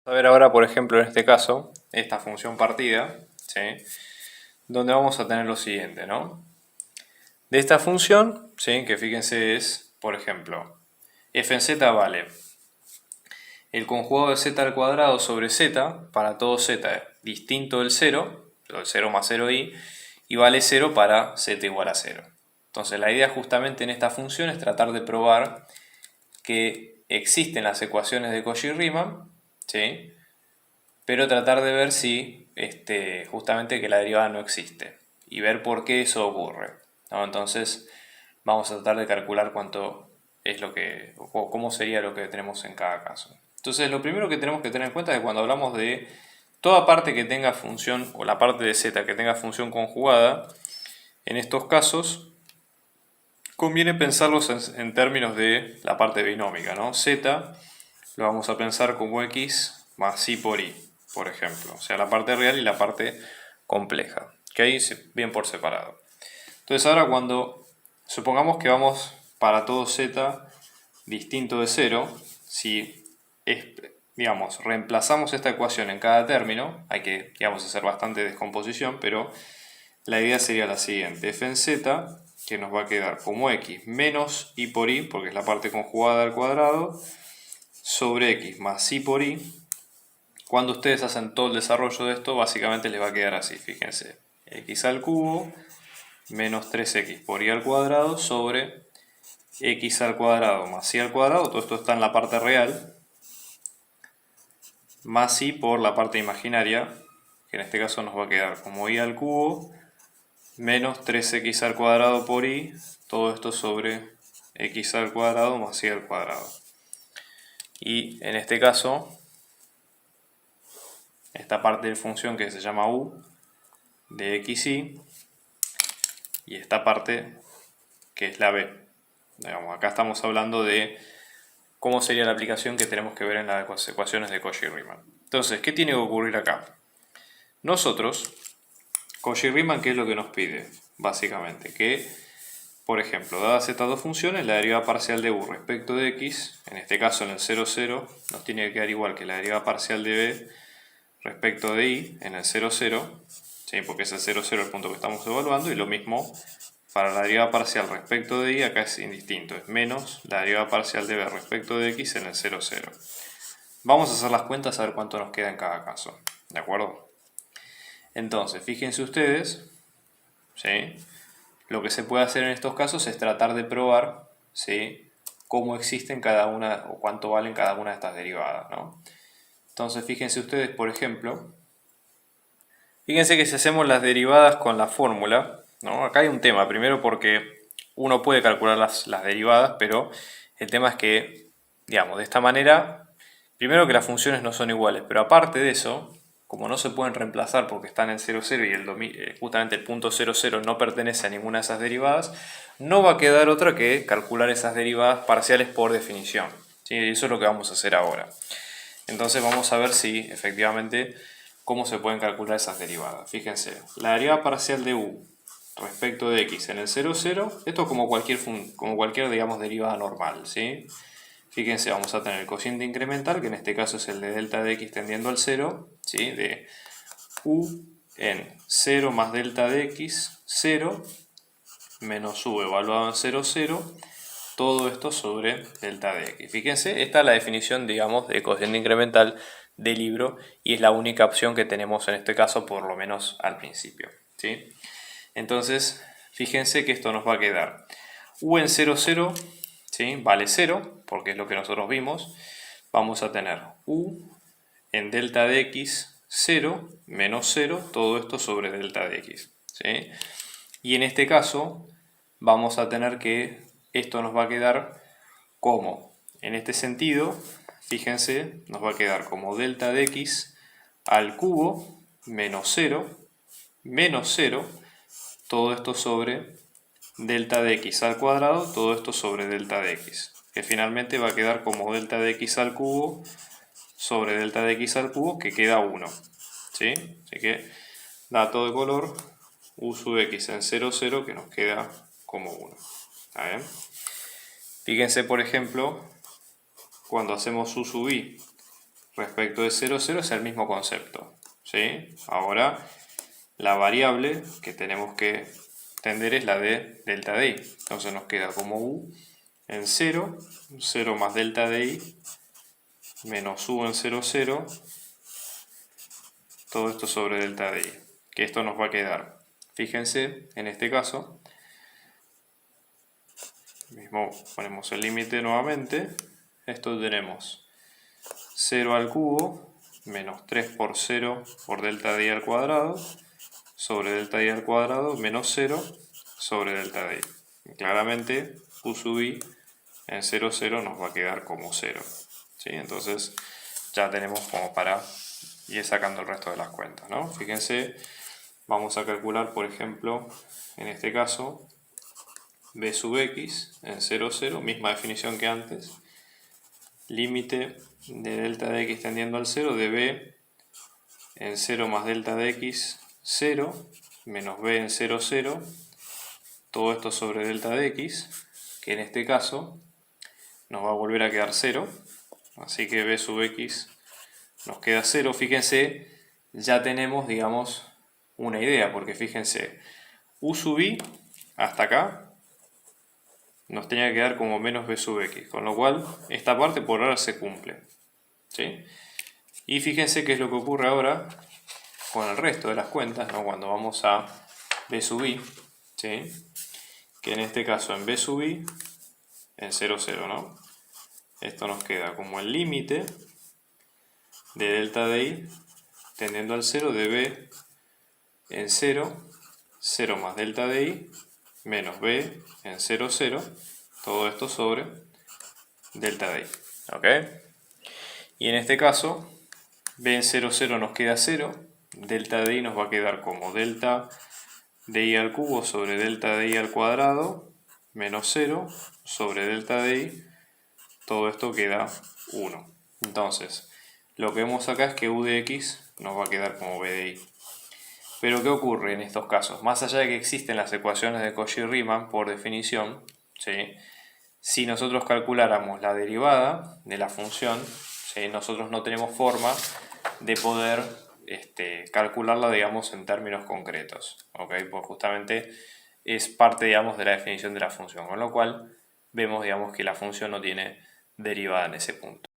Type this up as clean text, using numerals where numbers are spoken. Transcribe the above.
A ver ahora, por ejemplo, en este caso, esta función partida, ¿sí? Donde vamos a tener lo siguiente, ¿no? De esta función, ¿sí? Que fíjense es, por ejemplo, f en z vale el conjugado de z al cuadrado sobre z para todo z distinto del 0, el 0 más 0i, y vale 0 para z igual a 0. Entonces la idea justamente en esta función es tratar de probar que existen las ecuaciones de Cauchy-Riemann, ¿sí? Pero tratar de ver si justamente que la derivada no existe y ver por qué eso ocurre, ¿no? Entonces vamos a tratar de calcular cuánto es lo que, o cómo sería lo que tenemos en cada caso. Entonces lo primero que tenemos que tener en cuenta es que cuando hablamos de toda parte que tenga función, o la parte de z que tenga función conjugada, en estos casos conviene pensarlos en términos de la parte binómica, ¿no? Z lo vamos a pensar como x más i por i, por ejemplo. O sea, la parte real y la parte compleja, que ahí bien por separado. Entonces ahora cuando supongamos que vamos para todo z distinto de 0, si digamos, reemplazamos esta ecuación en cada término, hay que, digamos, hacer bastante descomposición, pero la idea sería la siguiente: f en z, que nos va a quedar como x menos i por i, porque es la parte conjugada al cuadrado, sobre x más i por i. Cuando ustedes hacen todo el desarrollo de esto, básicamente les va a quedar así, fíjense. X al cubo menos 3x por i al cuadrado sobre x al cuadrado más i al cuadrado, todo esto está en la parte real, más i por la parte imaginaria, que en este caso nos va a quedar como i al cubo menos 3x al cuadrado por i, todo esto sobre x al cuadrado más i al cuadrado. Y en este caso, esta parte de función que se llama u de xy, y esta parte que es la b. Digamos, acá estamos hablando de cómo sería la aplicación que tenemos que ver en las ecuaciones de Cauchy-Riemann. Entonces, ¿qué tiene que ocurrir acá? Nosotros, Cauchy-Riemann, ¿qué es lo que nos pide? Básicamente, que, por ejemplo, dadas estas dos funciones, la derivada parcial de u respecto de x, en este caso en el 0, 0, nos tiene que quedar igual que la derivada parcial de b respecto de i en el 0, 0, ¿sí? Porque es el 0, 0 el punto que estamos evaluando, y lo mismo para la derivada parcial respecto de y, acá es indistinto, es menos la derivada parcial de b respecto de x en el 0, 0. Vamos a hacer las cuentas a ver cuánto nos queda en cada caso, ¿de acuerdo? Entonces, fíjense ustedes, ¿sí? Lo que se puede hacer en estos casos es tratar de probar, ¿sí?, cómo existen cada una, o cuánto valen cada una de estas derivadas, ¿no? Entonces, fíjense ustedes, por ejemplo, fíjense que si hacemos las derivadas con la fórmula, ¿no? Acá hay un tema, primero porque uno puede calcular las derivadas, pero el tema es que, digamos, de esta manera, primero que las funciones no son iguales, pero aparte de eso, como no se pueden reemplazar porque están en 0, 0 y justamente el punto 0, 0 no pertenece a ninguna de esas derivadas, no va a quedar otra que calcular esas derivadas parciales por definición, ¿sí? Eso es lo que vamos a hacer ahora. Entonces vamos a ver si efectivamente cómo se pueden calcular esas derivadas. Fíjense, la derivada parcial de u respecto de x en el 0, 0, esto es como cualquier digamos, derivada normal, ¿sí? Fíjense, vamos a tener el cociente incremental, que en este caso es el de delta de x tendiendo al 0, ¿sí? De u en 0 más delta de x, 0, menos u evaluado en 0, 0, todo esto sobre delta de x. Fíjense, esta es la definición, digamos, de cociente incremental del libro y es la única opción que tenemos en este caso, por lo menos al principio, ¿sí? Entonces, fíjense que esto nos va a quedar u en 0, 0, ¿sí?, vale 0, porque es lo que nosotros vimos. Vamos a tener u en delta de x 0 menos 0, todo esto sobre delta de x, ¿sí? Y en este caso vamos a tener que esto nos va a quedar como, en este sentido, fíjense, nos va a quedar como delta de x al cubo menos 0, todo esto sobre delta de x al cuadrado, todo esto sobre delta de x, que finalmente va a quedar como delta de x al cubo sobre delta de x al cubo, que queda 1, ¿sí? Así que dato de color, u sub x en 0, 0, que nos queda como 1. ¿Está bien? Fíjense, por ejemplo, cuando hacemos u sub i respecto de 0, 0 es el mismo concepto, ¿sí? Ahora la variable que tenemos que entender es la de delta de i. Entonces nos queda como u en 0, 0 más delta de i, menos u en 0, 0, todo esto sobre delta de i. Que esto nos va a quedar, fíjense, en este caso, mismo ponemos el límite nuevamente, esto tenemos 0 al cubo, menos 3 por 0 por delta de i al cuadrado, sobre delta de i al cuadrado, menos 0 sobre delta de i. Y claramente u sub i en 0, 0 nos va a quedar como 0. ¿Sí? Entonces ya tenemos como para ir sacando el resto de las cuentas, ¿no? Fíjense, vamos a calcular, por ejemplo, en este caso, b sub x en 0, 0, misma definición que antes, límite de delta de x tendiendo al 0 de b en 0 más delta de x, 0, menos b en 0, 0, todo esto sobre delta de x, que en este caso nos va a volver a quedar 0, así que b sub x nos queda 0. Fíjense, ya tenemos, digamos, una idea, porque fíjense, u sub i hasta acá nos tenía que quedar como menos b sub x, con lo cual esta parte por ahora se cumple, ¿sí? Y fíjense qué es lo que ocurre ahora con el resto de las cuentas, ¿no? Cuando vamos a b sub i, ¿sí? Que en este caso en b sub i en 0, 0, ¿no? Esto nos queda como el límite de delta de i tendiendo al 0 de b en 0, 0 más delta de i, menos b en 0, 0, todo esto sobre delta de i. ¿Ok? Y en este caso, b en 0, 0 nos queda 0, delta de i nos va a quedar como delta de i al cubo sobre delta de i al cuadrado, menos 0 sobre delta de i, todo esto queda 1. Entonces, lo que vemos acá es que u de x nos va a quedar como b de i. Pero ¿qué ocurre en estos casos? Más allá de que existen las ecuaciones de Cauchy-Riemann por definición, ¿sí? Si nosotros calculáramos la derivada de la función, ¿sí? Nosotros no tenemos forma de poder calcularla, digamos, en términos concretos, ¿ok? Pues justamente es parte, digamos, de la definición de la función, con lo cual vemos, digamos, que la función no tiene derivada en ese punto.